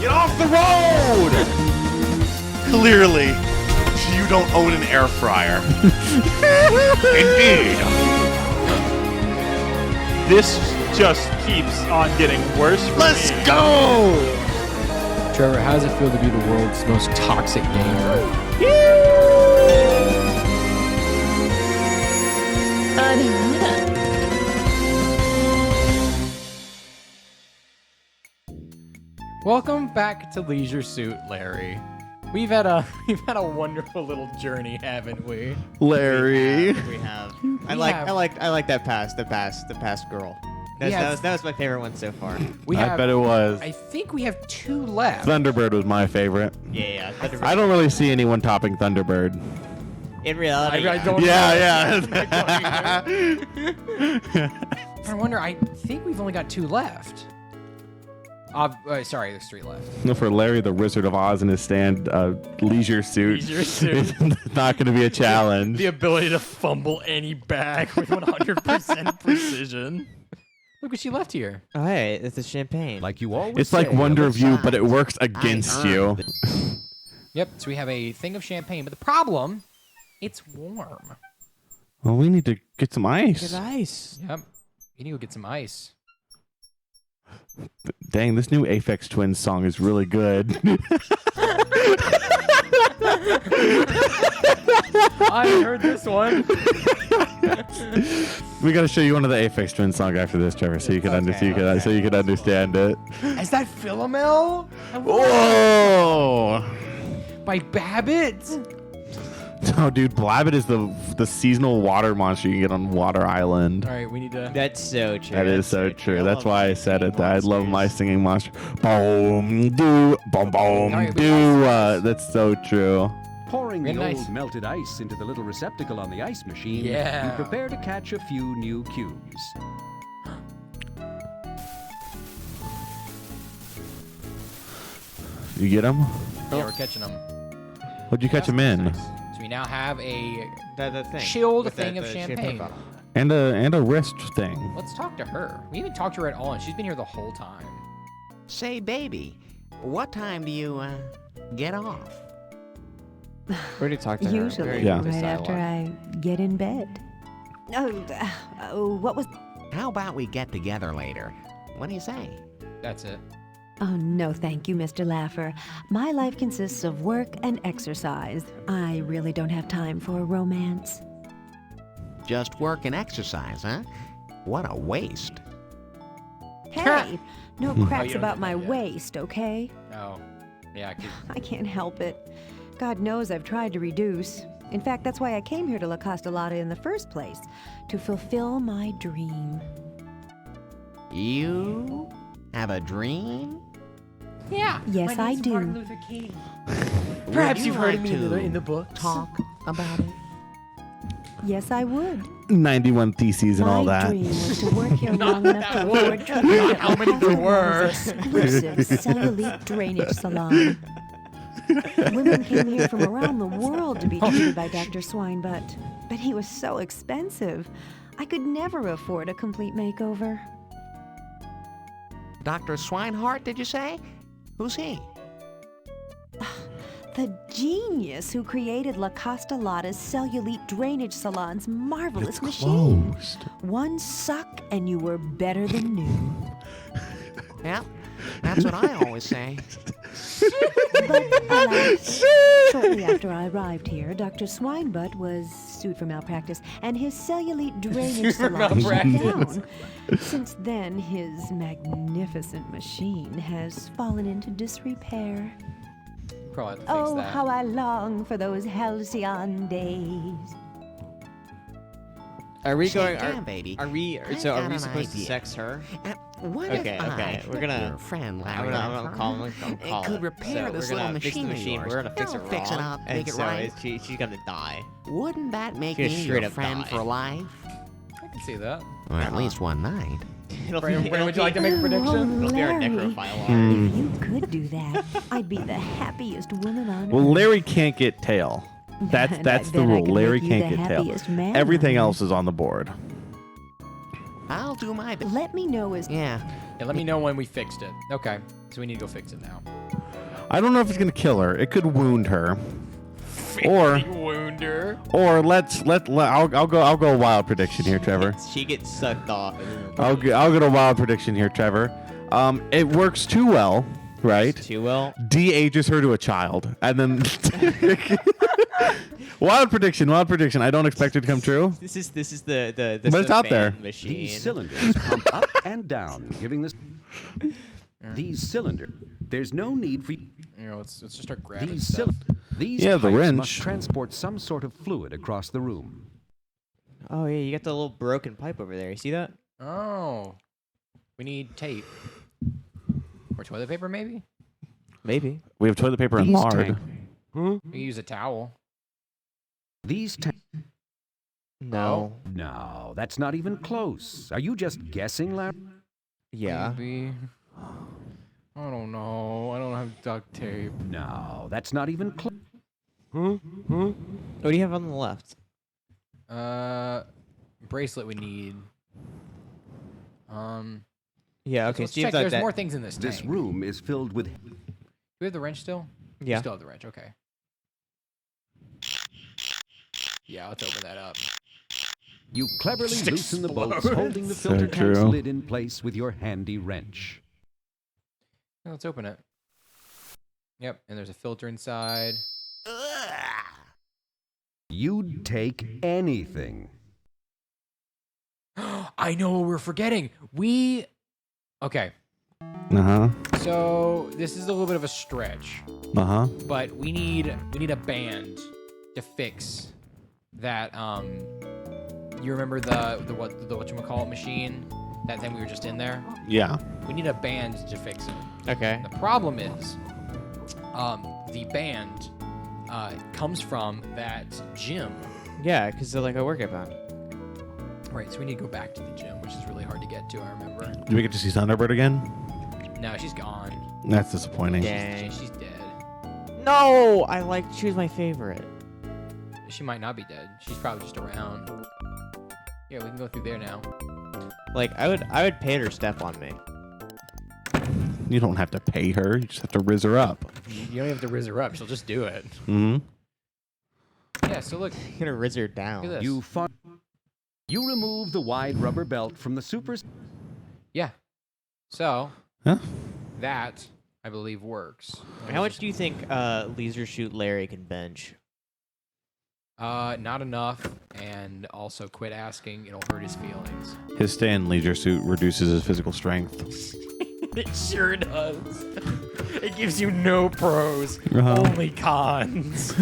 Get off the road! Clearly, you don't own an air fryer. Indeed. This just keeps on getting worse for Let's me. go! Trevor, how does it feel to be the world's most toxic gamer? Welcome back to Leisure Suit, Larry. We've had a wonderful little journey, haven't we? Larry. We have. I like that pass. The pass girl. That was my favorite one so far. I bet it was. I think we have 2 left. Thunderbird was my favorite. Yeah. I don't really see anyone topping Thunderbird. In reality, I don't Yeah. I wonder, I think we've only got 2 left. Sorry, there's 3 left. No, for Larry the Wizard of Oz in his leisure suit. Leisure suit. It's not going to be a challenge. The ability to fumble any bag with 100% precision. Look what she left here. Oh, hey, it's a champagne. Like you always It's like say, Wonder on of the You, side. but it works against you. Yep, so we have a thing of champagne, but the problem, it's warm. Well, we need to get some ice. Good ice. Yep, you need to go get some ice. Dang, this new Aphex Twins song is really good. I heard this one. We got to show you one of the Aphex Twins songs after this, Trevor, so you can understand it. Is that Philomel? Whoa! By Babbitt? No, dude, Blabbit is the seasonal water monster you can get on Water Island. All right, we need to... That's so true. That is so true. That's why I said it. I love my singing monster. Boom, do, boom, boom, Alright, we do. lost That's so true. Pouring the Very nice. old melted ice into the little receptacle on the ice machine, Yeah. you prepare to catch a few new cubes. You get them? Yeah, we're catching them. What'd you catch them in? So we now have a That thing. chilled With thing the of champagne. bottle. And a wrist thing. Let's talk to her. We haven't talked to her at all, and she's been here the whole time. Say, baby, what time do you get off? We already talked to her. Usually, Yeah. right after I get in bed. What was... How about we get together later? What do you say? That's it. Oh, no, thank you, Mr. Laffer. My life consists of work and exercise. I really don't have time for romance. Just work and exercise, huh? What a waste. Hey, no you craps don't about do my that yet. waist, okay? Oh. Yeah, I can't help it. God knows I've tried to reduce. In fact, that's why I came here to La Castellata in the first place, to fulfill my dream. You have a dream? Yeah. Yes, I do. Martin Luther King. Would Perhaps you you've heard like of me to in the books. Talk about it? Yes, I would. 91 Theses and all My that. dream was to work here long enough to afford Not how many there were. exclusive cellulite drainage salon. Women came here from around the world to be treated by Dr. Swinebutt, but he was so expensive. I could never afford a complete makeover. Dr. Swinehart, did you say? Who's he? The genius who created La Castellata's cellulite drainage salon's marvelous machine. Closed. One suck and you were better than new. Yeah, that's what I always say. But alas, shortly after I arrived here, Dr. Swinebutt was sued for malpractice, and his cellulite drainage salon shut down. Since then, his magnificent machine has fallen into disrepair. Probably have to fix Oh, that. how I long for those halcyon days. Are we Say, going? damn, baby. Are we? I So are got we an supposed to idea. sex her? What Okay, if okay, I, we're gonna- your friend I'm Larry, gonna call him. it could repair so this we're little gonna fix the machine of machine. yours. We're gonna fix Don't it fix it wrong, up, and make it so right. she's gonna die. Wouldn't that make She's me straight your up friend die. for life? I can see that. Or at least one night. Brandon, would you like to make a prediction? It'll be our Larry, necrophile. if you could do that, I'd be the happiest woman on Well, earth. Larry can't get tail. And I That's the bet I rule. could Larry make you can't the get tail. happiest man Everything on else is on the board. I'll do my best. Let me know as Yeah, Yeah, let me know when we fixed it. Okay, so we need to go fix it now. I don't know if it's gonna kill her. It could wound her. Or wound her. Or I'll go a wild prediction here, Trevor. She gets sucked off. I'll get a wild prediction here, Trevor. It works too well, right? Too well. De-ages her to a child, and then wild prediction. I don't expect it to come true. This is the But it's out there. machine. These cylinders pump up and down, giving this. These cylinders. There's no need for. Let's just start grabbing These stuff. These the pipes wrench. must transport some sort of fluid across the room. Oh yeah, you got the little broken pipe over there. You see that? Oh, we need tape or toilet paper, maybe. Maybe. We have toilet paper and These lard. tank- We can use a towel. These tanks. No. No, that's not even close. Are you just guessing, Larry? Yeah. Maybe. I don't know. I don't have duct tape. No, that's not even close. What do you have on the left? Bracelet we need. Yeah. Okay. Let's So you check. have There's that. more things in this tank. This room is filled with. Do we have the wrench still? We Yeah. still have the wrench. Okay. Yeah, let's open that up. You cleverly Just loosen the bolts, explodes. holding the So filter tank's true. lid in place with your handy wrench. Yeah, let's open it. Yep, and there's a filter inside. You'd take anything. I know what we're forgetting. Okay, so this is a little bit of a stretch, but we need a band to fix that. You remember the whatchamacallit machine? That thing we were just in there? Yeah. We need a band to fix it. Okay. The problem is, the band comes from that gym. Yeah, because they're like a workout band. Right, so we need to go back to the gym, which is really hard to get to, I remember. Do we get to see Thunderbird again? No, she's gone. That's disappointing. Dang. She's dead. No, she was my favorite. She might not be dead. She's probably just around. Yeah, we can go through there now. Like I would pay her to step on me. You don't have to pay her. You just have to rizz her up. You don't have to rizz her up. She'll just do it. Mm-hmm. Yeah, so look. You're gonna rizz her down. Look at this. You remove the wide rubber belt from the supers. Yeah. So, Huh? that, I believe, works. How much do you think Leisure Shoot Larry can bench? Not enough, and also quit asking. It'll hurt his feelings. His stay-in leisure suit reduces his physical strength. It sure does. It gives you no pros, only cons.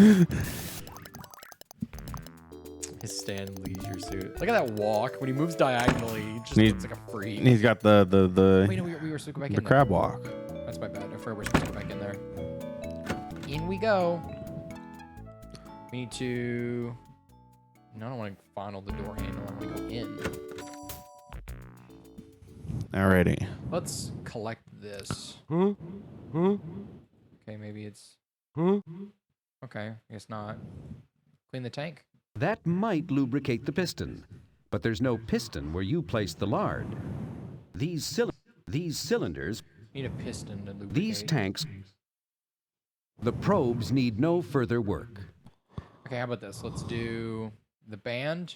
His stand leisure suit. Look at that walk. When he moves diagonally, he just looks like a freak. He's got the Wait, no, we were supposed to go back in there. crab walk. That's my bad. I forgot we're supposed to go back in there. In we go. We need to... No, I don't want to fondle the door handle. I want to go in. Alrighty. Let's collect this. Okay, maybe it's... Okay, I guess not. Clean the tank. That might lubricate the piston, but there's no piston where you place the lard. These cylinders, Need a piston to lubricate. these tanks, the probes need no further work. Okay, how about this? Let's do the band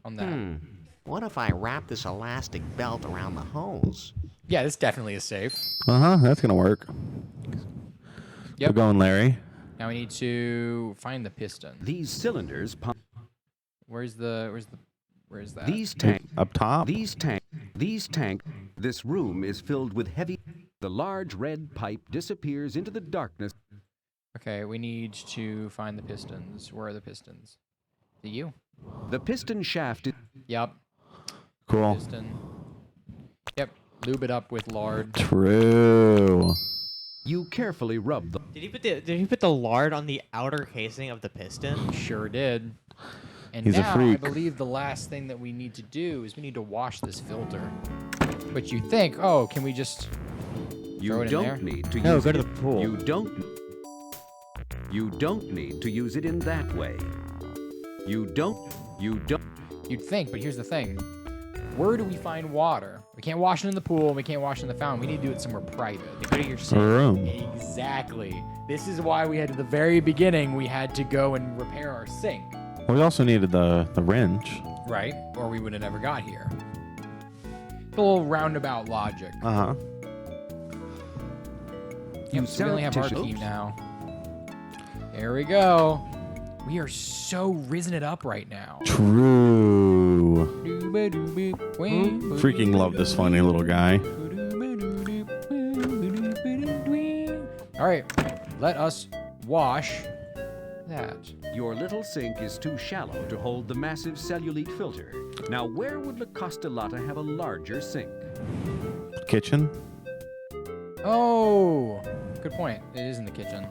on that. What if I wrap this elastic belt around the hose? Yeah, this definitely is safe. That's gonna work. Yep. We're going, Larry. Now we need to find the piston. These cylinders pump. Where's that? These tank. Up top. These tank. This room is filled with heavy. The large red pipe disappears into the darkness. Okay, we need to find the pistons. Where are the pistons? The you? The piston shaft is. Yep. Cool. Piston. Yep. Lube it up with lard. True. You carefully rub the. Did he put the lard on the outer casing of the piston? Sure did. And He's a now I freak. believe the last thing that we need to do is we need to wash this filter. But you think, oh, can we just You throw it in there? don't need to No, use go it. to the pool. You don't need to use it in that way. You don't. You'd think, but here's the thing. Where do we find water? We can't wash it in the pool. We can't wash it in the fountain. We need to do it somewhere private. Go to your sink. Room. Exactly. This is why we had, at the very beginning, we had to go and repair our sink. Well, we also needed the wrench. Right? Or we would have never got here. It's a little roundabout logic. Uh-huh. Yep, so we only have our key now. There we go. We are so rizzing it up right now. True. Freaking love this funny little guy. All right, let us wash that. Your little sink is too shallow to hold the massive cellulite filter. Now, where would La Costolata have a larger sink? Kitchen? Oh, good point. It is in the kitchen.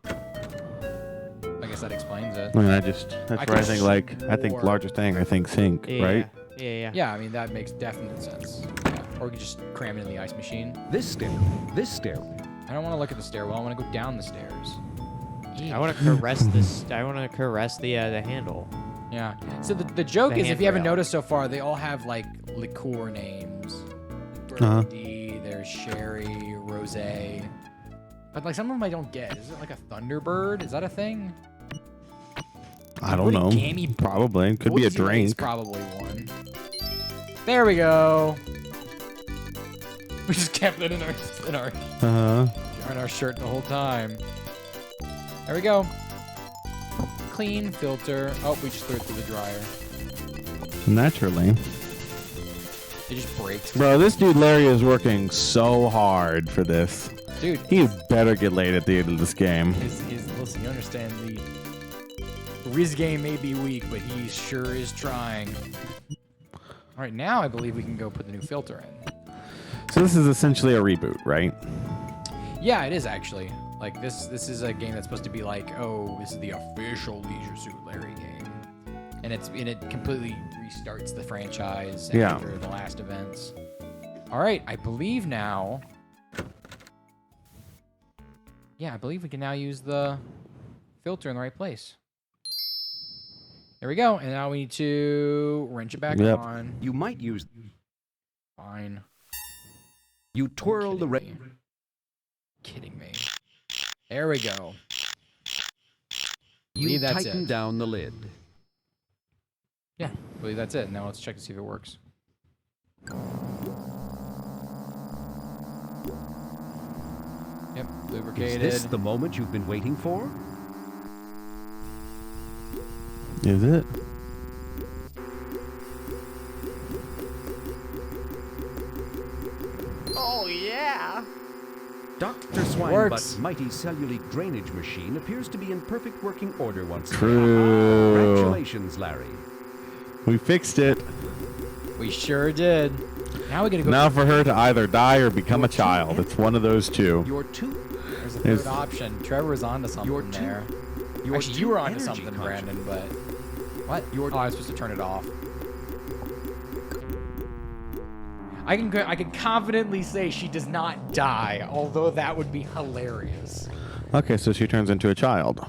I guess that explains it. I mean, that's where I think, I think larger thing, I think sink, right? Yeah. Yeah, I mean, that makes definite sense. Yeah. Or we could just cram it in the ice machine. This stairway. I don't want to look at the stairwell. I want to go down the stairs. I want to caress this. I want to caress the handle. Yeah. So the joke The is, if you haven't handrail. noticed so far, they all have like liqueur names. Uh-huh. Brandy, there's sherry, rosé. But like some of them I don't get. Is it like a Thunderbird? Is that a thing? I don't know. Origami Probably. Could be a Boise Lake's drink. probably one. There we go. We just kept it in our shirt the whole time. There we go. Clean filter. Oh, we just threw it through the dryer. Naturally. It just breaks. Bro, this dude Larry is working so hard for this. Dude, He better get laid at the end of this game. listen, you understand the Riz game may be weak, but he sure is trying. All right, now I believe we can go put the new filter in. So this is essentially a reboot, right? Yeah, it is actually. Like this is a game that's supposed to be like, oh, this is the official Leisure Suit Larry game, and it completely restarts the franchise after the last events. All right, I believe now. Yeah, I believe we can now use the filter in the right place. There we go, and now we need to wrench it back on. You might use. Fine. You twirl the Kidding me. There we go. You Believe that's tighten it. down the lid. Yeah, I believe that's it. Now let's check to see if it works. Yep, lubricated. Is this the moment you've been waiting for? Is it? Oh yeah. Dr. Works. Swinebutt's mighty cellulite drainage machine appears to be in perfect working order once again. True. Congratulations, Larry. We fixed it. We sure did. Now we gotta go. Now for her to either die or become a child. It's one of those two. Your two. There's a There's- third option. Trevor was onto something there. Actually, you were onto something, Brandon, but... What? Oh, I was supposed to turn it off. I can confidently say she does not die, although that would be hilarious. Okay, so she turns into a child.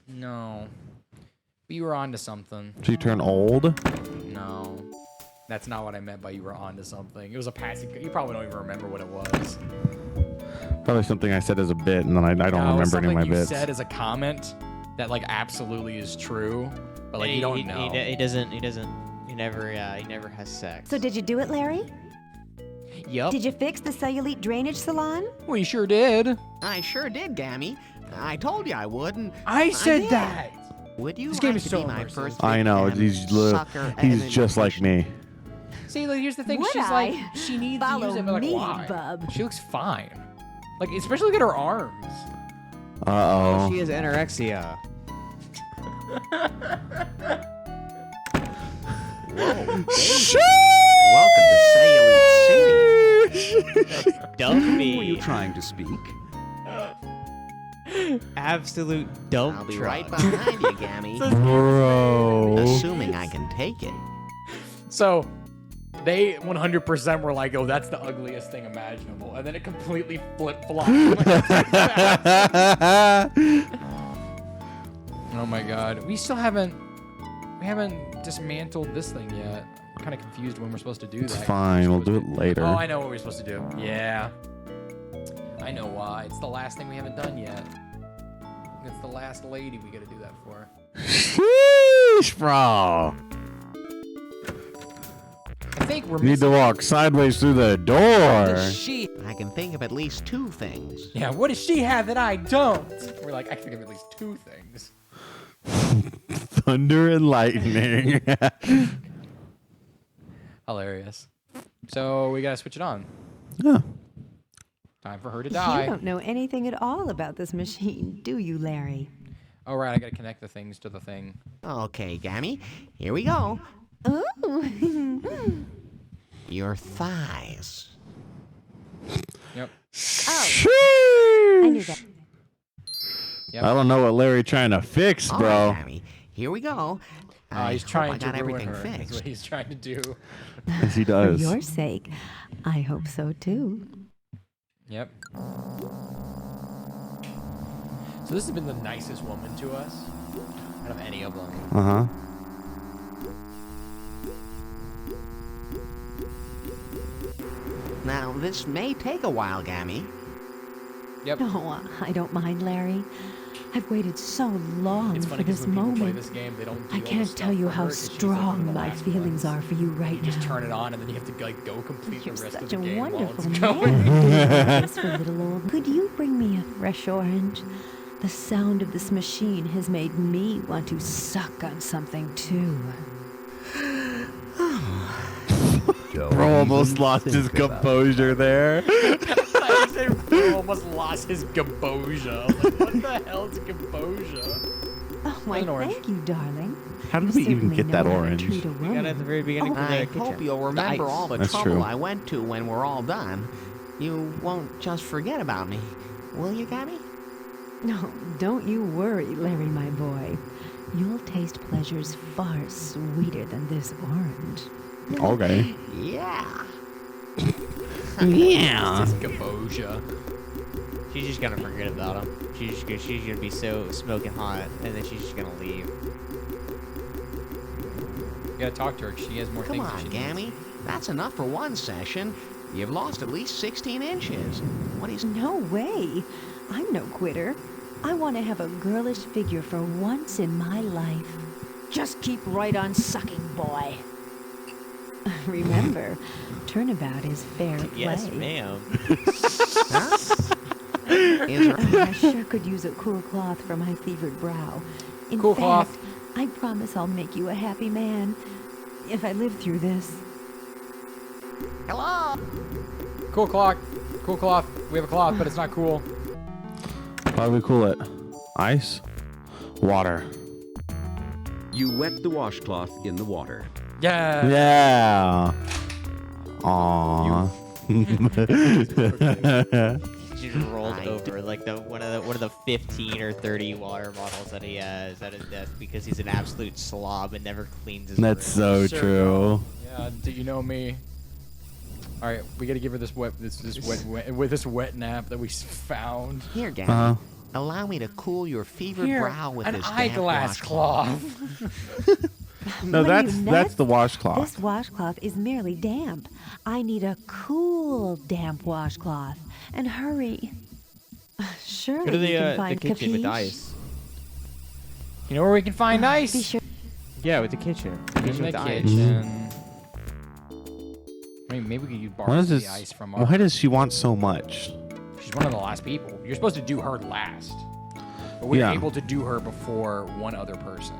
No. But you were onto something. She turned old? No. That's not what I meant by you were onto something. It was a passing... You probably don't even remember what it was. Probably something I said as a bit, and then I don't remember any of my you bits. said as a comment that, like, absolutely is true, but, like, you don't know. He doesn't. He never has sex. So did you do it, Larry? Yep. Did you fix the cellulite drainage salon? We sure did. I sure did, Gammy. I told you I would, and I said did. that. Would you This game like is to so be my immersive. first I know. big He's sucker he's and just like me. See, like, here's the thing. Would She's I? like, she needs to Follow use it, but, like, me, why? bub. She looks fine. Like, especially look at her arms. Uh-oh. She has anorexia. Welcome to Cellulite City. Dump Who are me. you trying to speak? Absolute dump I'll be truck. right behind you, Gammy. Bro. Assuming I can take it. So, they 100% were like, oh, that's the ugliest thing imaginable. And then it completely flip-flopped. Oh my god. We haven't dismantled this thing yet. kind of confused when we're supposed to do that. It's fine. We'll do it later. Oh, I know what we're supposed to do. Yeah. I know why. It's the last thing we haven't done yet. It's the last lady we gotta do that for. Sheesh, bro. I think we're Need to walk sideways through the door. I can think of at least 2 things. Yeah, what does she have that I don't? We're like, I can think of at least 2 things. Thunder and lightning. Hilarious. So we gotta switch it on. Yeah. Time for her to die. You don't know anything at all about this machine, do you, Larry? Oh, right, I gotta connect the things to the thing. Okay, Gammy, here we go. Ooh. Your thighs. Yep. Oh, I knew that. Yep. I don't know what Larry trying to fix, All bro. right, Gammy, here we go. I He's hope trying I got to ruin everything her. That's fixed. what he's trying to do. Yes, he For does. your sake, I hope so too. Yep. So this has been the nicest woman to us out of any of them. Uh-huh. Now, this may take a while, Gammy. Yep. No, I don't mind, Larry. I've waited so long It's for funny because this when people play moment. this game, they don't do I all the can't stuff tell you for how her 'cause she's, like, one of strong the my last feelings ones. are for you right You just now. turn it on and then you have to like go complete You're the rest of such the a game while wonderful it's man. going. This for little old. Could you bring me a fresh orange? The sound of this machine has made me want to suck on something too. Bro almost lost his composure there. I said Bro almost lost his composure. Like, what the hell is composure? Oh, why, An orange. thank you, darling. How did You we even certainly get that know how to orange? treat a We got it at the woman. very beginning of I the kitchen. hope you'll remember all the That's trouble true. I went to when we're all done. You won't just forget about me, will you, Gammy? No, don't you worry, Larry, my boy. You'll taste pleasures far sweeter than this orange. Okay. Yeah. Yeah. His composure. She's just gonna forget about him. She's gonna be so smoking hot, and then she's just gonna leave. You gotta talk to her. She has more Come things that on, she Gammy. needs. That's enough for one session. You've lost at least 16 inches. What is... No way. I'm no quitter. I want to have a girlish figure for once in my life. Just keep right on sucking, boy. Remember, turnabout is fair play. Yes, ma'am. Huh? Is there... I sure could use a cool cloth for my fevered brow. In Cool fact, cloth. I promise I'll make you a happy man if I live through this. Hello? Cool clock. Cool cloth. We have a cloth, but it's not cool. How do we cool it? Ice? Water. You wet the washcloth in the water. Yeah. Yeah. Aww. She just rolled over like one of the 15 or 30 water bottles that he has at his desk because he's an absolute slob and never cleans his That's room. so true. Yeah. Do you know me? All right, we gotta give her this wet nap that we found. Here, Gammy. Allow me to cool your fevered brow with an this damp eyeglass washcloth. cloth. No, What are you, that's nuts? the washcloth. This washcloth is merely damp. I need a cool, damp washcloth. And hurry. Surely Go to you can the find kitchen with capiche? ice. You know where we can find ice? Be sure. Yeah, with the kitchen. In Kitchen the with ice. kitchen. I mean, maybe we could Why borrow does the this? ice from our. Why does she want so much? She's one of the last people. You're supposed to do her last. But we're Yeah. able to do her before one other person.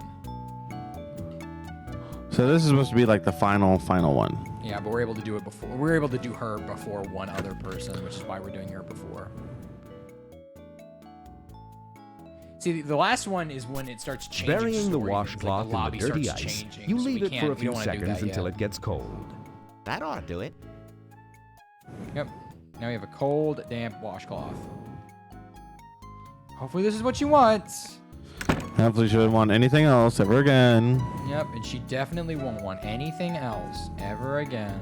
So this is supposed to be like the final one. Yeah, but we're able to do it before. We're able to do her before one other person, which is why we're doing her before. See, the last one is when it starts changing. Burying the stories, washcloth like in the dirty starts ice, changing, you so leave we it can't- for a we few don't wanna do seconds that until yet. it gets cold. That ought to do it. Yep. Now we have a cold, damp washcloth. Hopefully this is what she wants. Hopefully she wouldn't want anything else ever again. Yep, and she definitely won't want anything else ever again.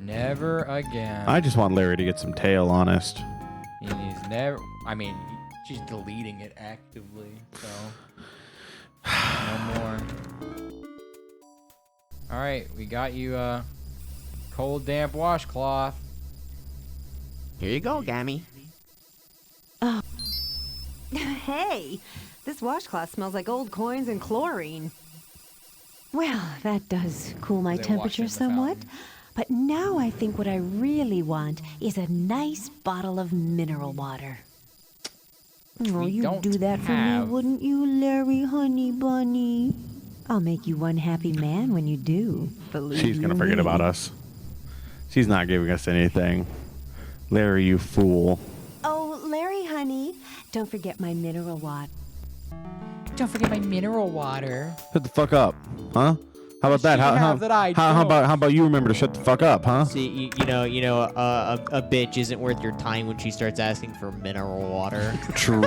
Never again. I just want Larry to get some tail, honest. He's never. I mean, she's deleting it actively, so no more. All right, we got you a cold, damp washcloth. Here you go, Gammy. Hey, this washcloth smells like old coins and chlorine. Well, that does cool my They wash temperature in the somewhat. fountain. But now I think what I really want is a nice bottle of mineral water. Oh, we you'd don't do that for have. me, wouldn't you, Larry Honey Bunny? I'll make you one happy man when you do. Believe She's gonna you forget me. about us. She's not giving us anything. Larry, you fool. Oh, Larry Honey, don't forget my mineral water. Don't forget my mineral water. Shut the fuck up, huh? How about that? You How have that I don't. about you remember to shut the fuck up, huh? See, you know, a bitch isn't worth your time when she starts asking for mineral water. True.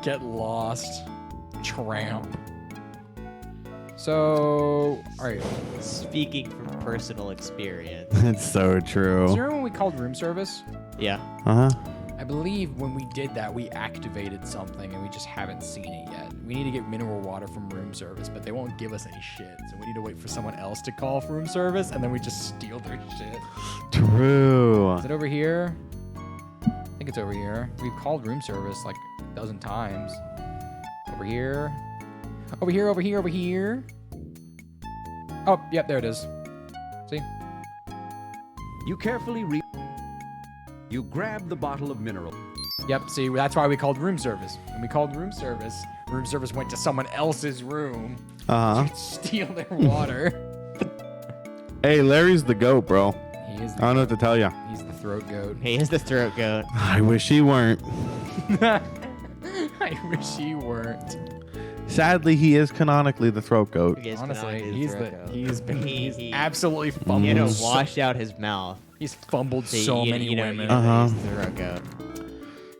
Get lost, tramp. So, all right. Speaking from personal experience. It's so true. Do you remember when we called room service? Yeah. Uh huh. I believe when we did that, we activated something and we just haven't seen it yet. We need to get mineral water from room service, but they won't give us any shit. So we need to wait for someone else to call for room service, and then we just steal their shit. True. Is it over here? I think it's over here. We've called room service like a dozen times. Over here. Over here, over here, over here. Oh, yep, there it is. See? You carefully You grab the bottle of mineral. Yep, see, that's why we called room service. When we called room service went to someone else's room Uh huh. to steal their water. Hey, Larry's the goat, bro. He is I don't know what to tell ya. he's the throat goat. He is the throat goat. I wish he weren't. I wish he weren't. Sadly, he is canonically the throat goat. He is Honestly, canonically he's throat the goat. he's He- absolutely You fumbled. know, so- wash out his mouth. He's fumbled See, so you many know, women. Uh-huh. He's the throat goat.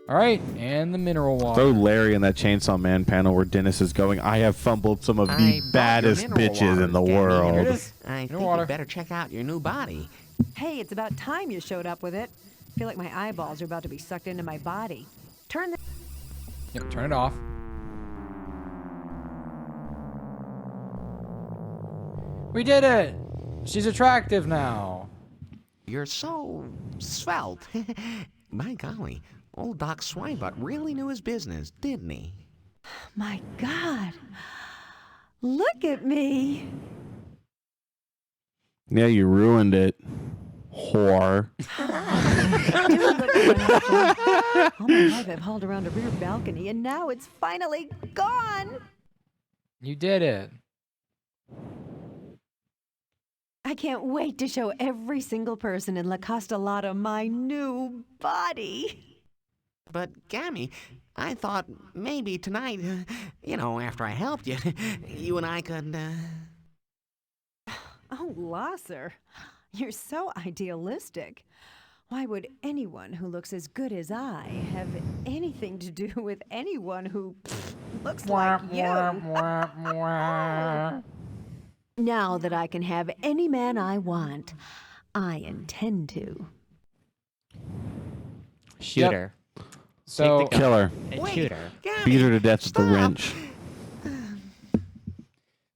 All right, and the mineral water. Throw Larry in that Chainsaw Man panel where Dennis is going, I have fumbled some of I the bought your baddest mineral bitches in the waters, Danny. Here it world. is. I think water. you better check out your new body. Hey, it's about time you showed up with it. I feel like my eyeballs are about to be sucked into my body. Turn the... Yep, turn it off. We did it! She's attractive now. You're so svelte. My golly, old Doc Swinebutt really knew his business, didn't he? My God. Look at me. Yeah, you ruined it. Whore. Dude, look what happened. All my life I've hauled around a rear balcony, and now it's finally gone. You did it. I can't wait to show every single person in La Costolata my new body. But, Gammy, I thought maybe tonight, after I helped you, you and I could, Oh, Lasser, you're so idealistic. Why would anyone who looks as good as I have anything to do with anyone who looks like you? Now that I can have any man I want, I intend to. Shoot Yep. her. So, Take the gun Kill her. and shoot her. Gammy, Beat her to death with the stop. wrench.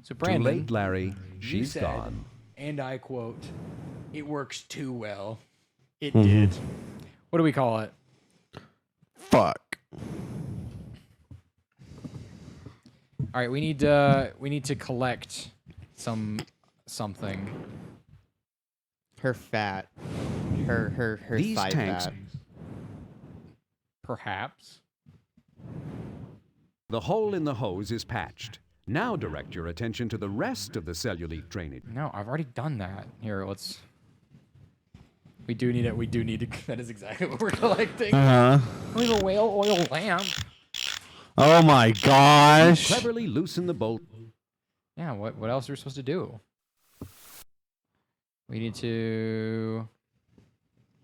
so Too Brandon, late, Larry. you She's said, gone. and I quote, "It works too well." It Mhm. did. What do we call it? Fuck. All right, we need to collect something. Her fat. Her These thigh tanks- fat. Perhaps. The hole in the hose is patched. Now direct your attention to the rest of the cellulite drainage. No, I've already done that. Here, let's. We do need it. We do need to. That is exactly what we're collecting. Uh huh. We have a whale oil lamp. Oh my gosh. Cleverly loosen the bolt. Yeah. What else are we supposed to do? We need to.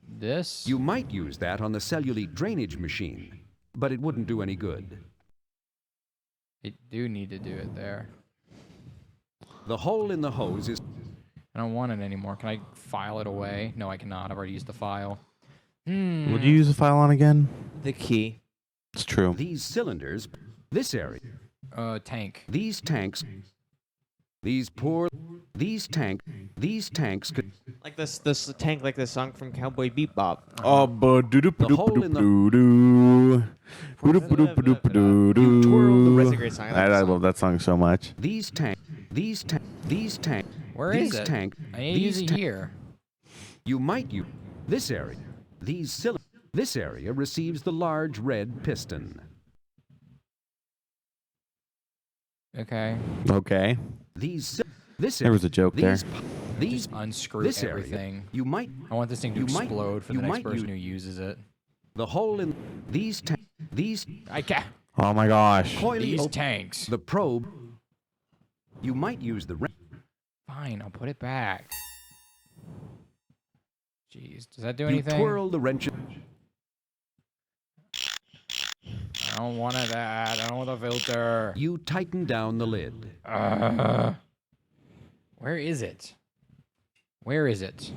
This. You might use that on the cellulite drainage machine, but it wouldn't do any good. I do need to do it there. The hole in the hose is... I don't want it anymore. Can I file it away? No, I cannot. I've already used the file. Would you use the file on again? The key. It's true. These cylinders, this area, Tank. these tanks, These tanks could. Like this tank, like the song from Cowboy Bebop. Oh, The hole in the. You twirl the That's a great song. I love that song so much. These tanks. Where is it? I need to use it here. You might use this area. This area receives the large red piston. Okay. Okay. This There was a joke there. These Unscrew this everything. area. You might. I want this thing to you might- explode for you the next might person use- who uses it. The hole in these I can't. Oh my gosh. coily These open- tanks. The probe. You might use the. Fine, I'll put it back. Jeez, does that do You anything? twirl the wrench. I don't want that. I don't want the filter. You tighten down the lid. Where is it? Where is it?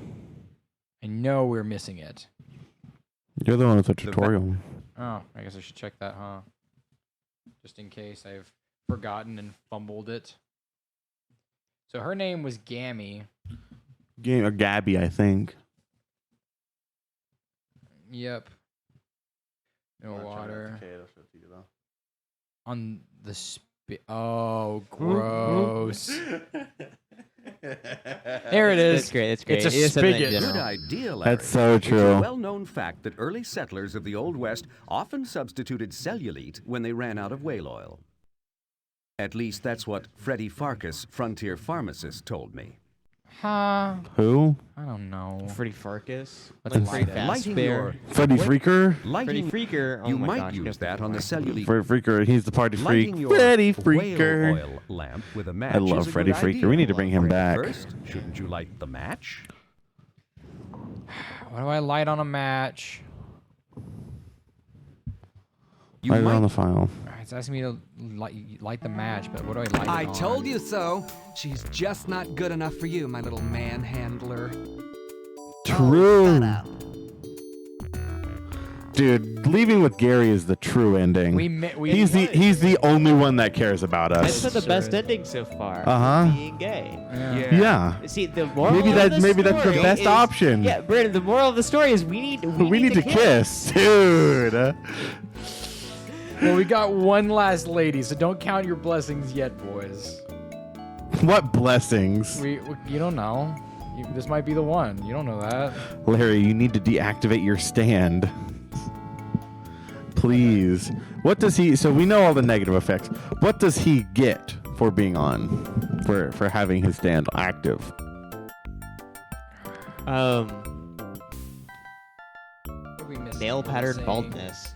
I know we're missing it. You're the one with the tutorial. Oh, I guess I should check that, huh? Just in case I've forgotten and fumbled it. So her name was Gammy. Or Gabby, I think. Yep. No water. On the Oh, gross. There it is. That's great. That's great. It's a It is something in spigot. general. Good idea, Larry. That's so It's true. a well-known fact that early settlers of the Old West often substituted cellulite when they ran out of whale oil. At least that's what Freddie Farkas, frontier pharmacist, told me. Huh? Who? I don't know. Freddie Farkas. Let's Like light Freddie it. Lighting Fazbear. Freddie Freaker? Freddie Lighting, Freaker. Oh you my might gosh, use no, that on the cellulite. Freddie Freaker. He's the party freak. Lighting your Freddie whale Freaker. oil lamp with a match I love is a Freddie good Freaker. idea. We need to bring him back. First, shouldn't you light the match? What do I light on a match? You Light it might on the file. It's asking me to light the match, but what do I light I it on? told you so. She's just not good enough for you, my little manhandler. True. Dude, leaving with Gary is the true ending. He's the only one that cares about That's us. been the best ending so far. Uh-huh. Being gay. Yeah. See, the moral Maybe of the that's the story best is- option. Yeah, Brandon, the moral of the story is we need to kiss, dude. Well, we got one last lady, so don't count your blessings yet, boys. What blessings. You don't know. This might be the one. You don't know that. Larry, you need to deactivate your stand. Please. What does he... So we know all the negative effects. What does he get for being on? For having his stand active? What are we missing? Nail pattern Missing baldness.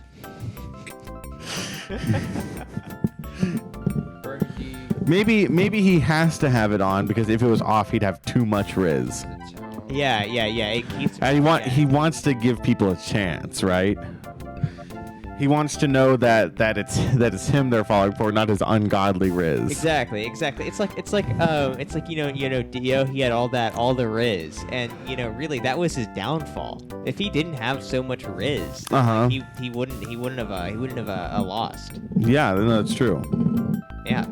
Burgundy, Maybe he has to have it on because if it was off, he'd have too much rizz. the tone. Yeah. It keeps. And he wants to give people a chance, right? He wants to know that it's him they're falling for, not his ungodly rizz. Exactly. It's like Dio. He had all the rizz, and really that was his downfall. If he didn't have so much rizz, he wouldn't have lost. Yeah, no, that's true. Yeah.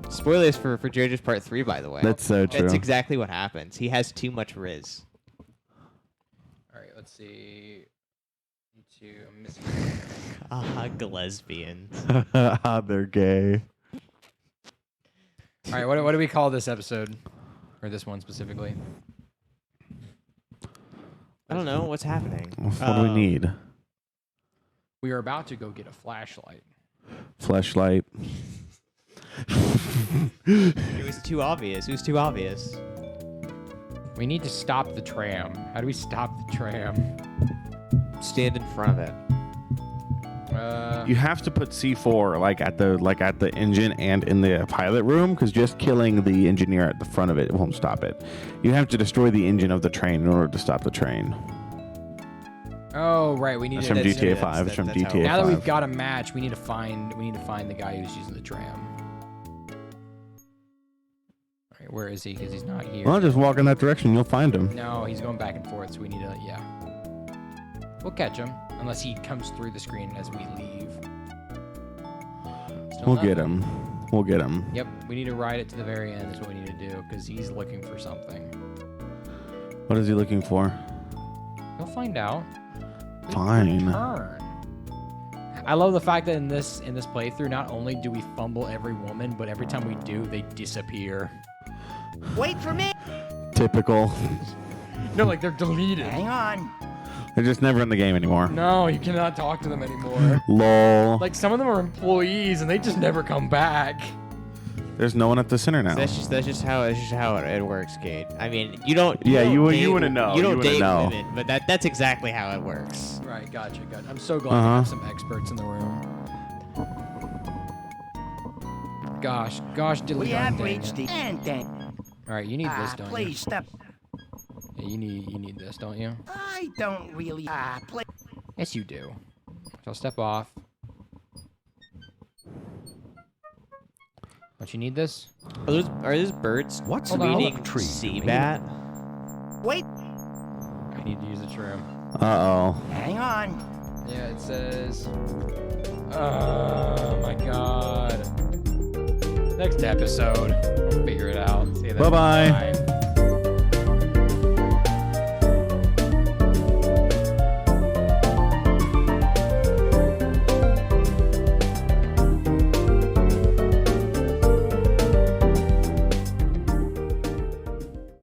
Spoilers for JoJo's Part 3, by the way. That's so true. That's exactly what happens. He has too much rizz. All right, let's see. I'm missing. Lesbians. They're gay. All right, what do we call this episode, or this one specifically? I don't know what's happening. What do we need? We are about to go get a flashlight. Fleshlight. It was too obvious. We need to stop the tram. How do we stop the tram? Stand in front of it. You have to put C4 like at the engine and in the pilot room, because just killing the engineer at the front of it won't stop it. You have to destroy the engine of the train in order to stop the train. Oh right, we need It's to. from GTA 5. It's from that's how GTA 5. Now that we've got a match, we need to find the guy who's using the tram. All right, where is he? Because he's not here. Well, just walk in that direction. You'll find him. No, he's going back and forth, so we need to, yeah. We'll catch him, unless he comes through the screen as we leave. Still We'll nothing. get him. We'll get him. Yep, we need to ride it to the very end is what we need to do, because he's looking for something. What is he looking for? You'll find out. Fine. Turn. I love the fact that in this playthrough, not only do we fumble every woman, but every time we do, they disappear. Wait for me! Typical. No, like they're deleted. Hang on. They're just never in the game anymore. No, you cannot talk to them anymore. Lol. Like some of them are employees and they just never come back. There's no one at the center now. That's just how it works, Kate. I mean, you don't. Yeah, you date- wouldn't know. You don't wouldn't date know. women, but that's exactly how it works. Right, gotcha. I'm so glad we have some experts in the room. Gosh, diddly We darn have dang reached it. the end, then. All right, you need this, don't Please you? step. Yeah, you need this, don't you? I don't really. Please. Yes, you do. So step off. Don't you need this? Are those birds? What's Hold a on. tulip tree? Cbat? Wait. I need to use the trim. Uh-oh. Hang on. Yeah, it says. Oh my god. Next episode. We'll figure it out. See you then. Bye-bye. Bye.